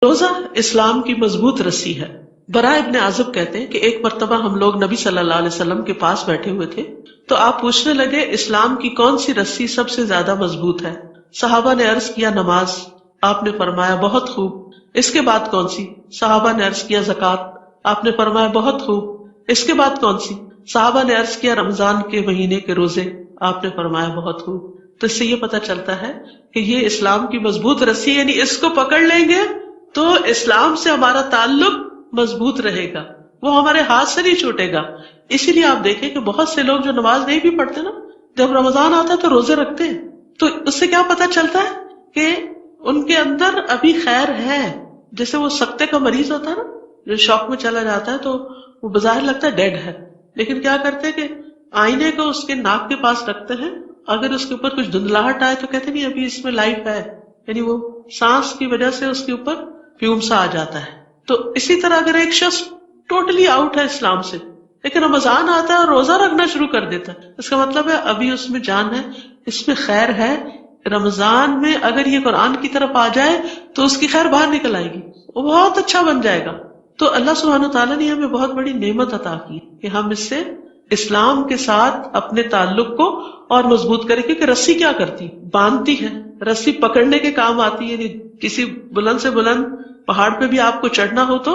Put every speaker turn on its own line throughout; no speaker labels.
روزہ اسلام کی مضبوط رسی ہے۔ برا ابن عازب کہتے ہیں کہ ایک مرتبہ ہم لوگ نبی صلی اللہ علیہ وسلم کے پاس بیٹھے ہوئے تھے تو آپ پوچھنے لگے اسلام کی کون سی رسی سب سے زیادہ مضبوط ہے؟ صحابہ نے عرض کیا نماز۔ آپ نے فرمایا بہت خوب، اس کے بعد کون سی؟ صحابہ نے عرض کیا زکوٰۃ۔ آپ نے فرمایا بہت خوب، اس کے بعد کون سی؟ صحابہ نے عرض کیا رمضان کے مہینے کے روزے۔ آپ نے فرمایا بہت خوب۔ تو اس سے یہ پتہ چلتا ہے کہ یہ اسلام کی مضبوط رسی، یعنی اس کو پکڑ لیں گے تو اسلام سے ہمارا تعلق مضبوط رہے گا، وہ ہمارے ہاتھ سے نہیں چھوٹے گا۔ اسی لیے آپ دیکھیں کہ بہت سے لوگ جو نماز نہیں بھی پڑھتے نا، جب رمضان آتا ہے تو روزے رکھتے ہیں، تو اس سے کیا پتہ چلتا ہے کہ ان کے اندر ابھی خیر ہے۔ جیسے وہ سکتے کا مریض ہوتا ہے نا، جو شوق میں چلا جاتا ہے تو وہ بظاہر لگتا ہے ڈیڈ ہے، لیکن کیا کرتے ہیں کہ آئینے کو اس کے ناک کے پاس رکھتے ہیں، اگر اس کے اوپر کچھ دھندلاہٹ آئے تو کہتے نہیں ابھی اس میں لائف ہے، یعنی وہ سانس کی وجہ سے اس کے اوپر فیوم سا آ جاتا ہے۔ تو اسی طرح اگر ایک شخص ٹوٹلی آؤٹ ہے اسلام سے لیکن رمضان آتا ہے اور روزہ رکھنا شروع کر دیتا ہے، اس کا مطلب ہے ابھی اس میں جان ہے، اس میں خیر ہے۔ رمضان میں اگر یہ قرآن کی طرف آ جائے تو اس کی خیر باہر نکل آئے گی، وہ بہت اچھا بن جائے گا۔ تو اللہ سبحانہ وتعالیٰ نے ہمیں بہت بڑی نعمت عطا کی کہ ہم اس سے اسلام کے ساتھ اپنے تعلق کو اور مضبوط کریں، کیونکہ رسی کیا کرتی؟ باندھتی ہے۔ رسی پکڑنے کے کام آتی ہے، کسی بلند سے بلند پہاڑ پہ بھی آپ کو چڑھنا ہو تو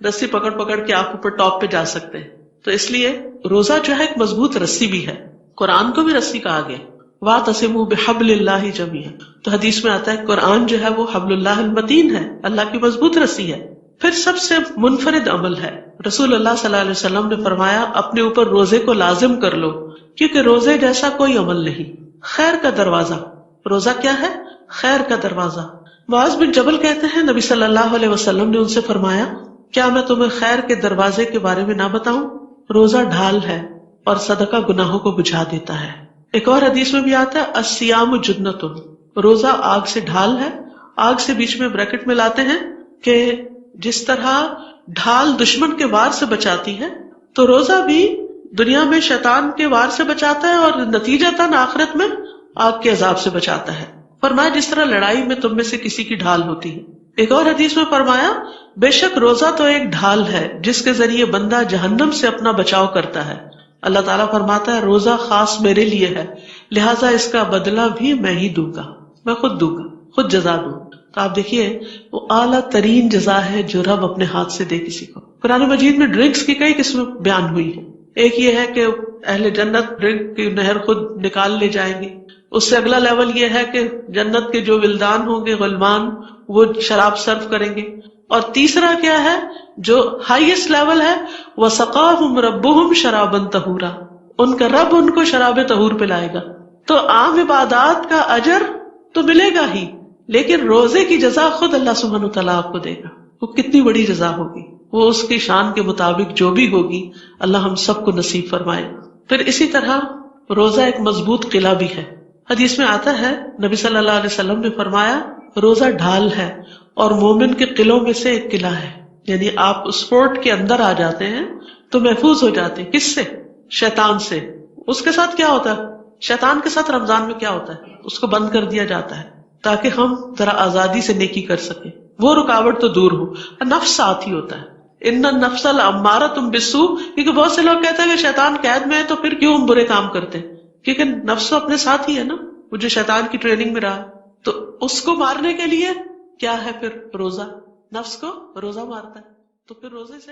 رسی پکڑ پکڑ کے آپ اوپر ٹاپ پہ جا سکتے ہیں۔ تو اس لیے روزہ جو ہے ایک مضبوط رسی بھی ہے، قرآن کو بھی رسی کہا گیا، وَاعْتَصِمُوا بِحَبْلِ اللَّهِ جَمِيعًا۔ تو حدیث میں آتا ہے قرآن جو ہے وہ حبل اللہ المتین ہے، اللہ کی مضبوط رسی ہے۔ پھر سب سے منفرد عمل ہے، رسول اللہ صلی اللہ علیہ وسلم نے فرمایا اپنے اوپر روزے کو لازم کر لو، کیونکہ روزے جیسا کوئی عمل نہیں۔ خیر کا دروازہ، روزہ کیا ہے؟ خیر کا دروازہ۔ معاذ بن جبل کہتے ہیں نبی صلی اللہ علیہ وسلم نے ان سے فرمایا کیا میں تمہیں خیر کے دروازے کے بارے میں نہ بتاؤں؟ روزہ ڈھال ہے اور صدقہ گناہوں کو بجھا دیتا ہے۔ ایک اور حدیث میں بھی آتا ہے الصیام جنۃ، روزہ آگ سے ڈھال ہے۔ آگ سے بیچ میں بریکٹ میں لاتے ہیں کہ جس طرح ڈھال دشمن کے وار سے بچاتی ہے تو روزہ بھی دنیا میں شیطان کے وار سے بچاتا ہے اور نتیجتاً آخرت میں آگ کے عذاب سے بچاتا ہے۔ فرمایا جس طرح لڑائی میں تم میں سے کسی کی ڈھال ہوتی ہے۔ ایک اور حدیث میں فرمایا بے شک روزہ تو ایک ڈھال ہے جس کے ذریعے بندہ جہنم سے اپنا بچاؤ کرتا ہے۔ اللہ تعالیٰ فرماتا ہے روزہ خاص میرے لیے ہے، لہٰذا اس کا بدلہ بھی میں ہی دوں گا، میں خود دوں گا، خود جزا دوں گا۔ تو آپ دیکھیے وہ اعلیٰ ترین جزا ہے جو رب اپنے ہاتھ سے دے کسی کو۔ قرآن مجید میں ڈرنکس کی کئی قسمیں بیان ہوئی ہیں۔ ایک یہ ہے کہ اہل جنت ڈرنک کی نہر خود نکال لے جائیں گے۔ اس سے اگلا لیول یہ ہے کہ جنت کے جو ولدان ہوں گے غلمان، وہ شراب سرو کریں گے۔ اور تیسرا کیا ہے جو ہائیسٹ لیول ہے، وَسَقَاهُمْ رَبُّهُمْ شَرَابًا طَهُورًا، ان کا رب ان کو شراب طہور پلائے گا۔ تو عام عبادات کا اجر تو ملے گا ہی، لیکن روزے کی جزا خود اللہ سبحانہ وتعالیٰ آپ کو دے گا۔ وہ کتنی بڑی جزا ہوگی، وہ اس کی شان کے مطابق جو بھی ہوگی، اللہ ہم سب کو نصیب فرمائے۔ پھر اسی طرح روزہ ایک مضبوط قلعہ بھی ہے۔ حدیث میں آتا ہے نبی صلی اللہ علیہ وسلم نے فرمایا روزہ ڈھال ہے اور مومن کے قلعوں میں سے ایک قلعہ ہے، یعنی آپ اس فورٹ کے اندر آ جاتے ہیں تو محفوظ ہو جاتے ہیں۔ کس سے؟ شیطان سے۔ اس کے ساتھ کیا ہوتا ہے؟ شیطان کے ساتھ رمضان میں کیا ہوتا ہے؟ اس کو بند کر دیا جاتا ہے تاکہ ہم ذرا آزادی سے نیکی کر سکیں، وہ رکاوٹ تو دور ہو۔ نفس ساتھ ہی ہوتا ہے، ان النفس لامارۃ بالسوء، کیونکہ بہت سے لوگ کہتے ہیں کہ شیطان قید میں ہے تو پھر کیوں ہم برے کام کرتے ہیں، کیونکہ نفس تو اپنے ساتھ ہی ہے نا، وہ جو شیطان کی ٹریننگ میں رہا، تو اس کو مارنے کے لیے کیا ہے پھر روزہ، نفس کو روزہ مارتا ہے، تو پھر روزے سے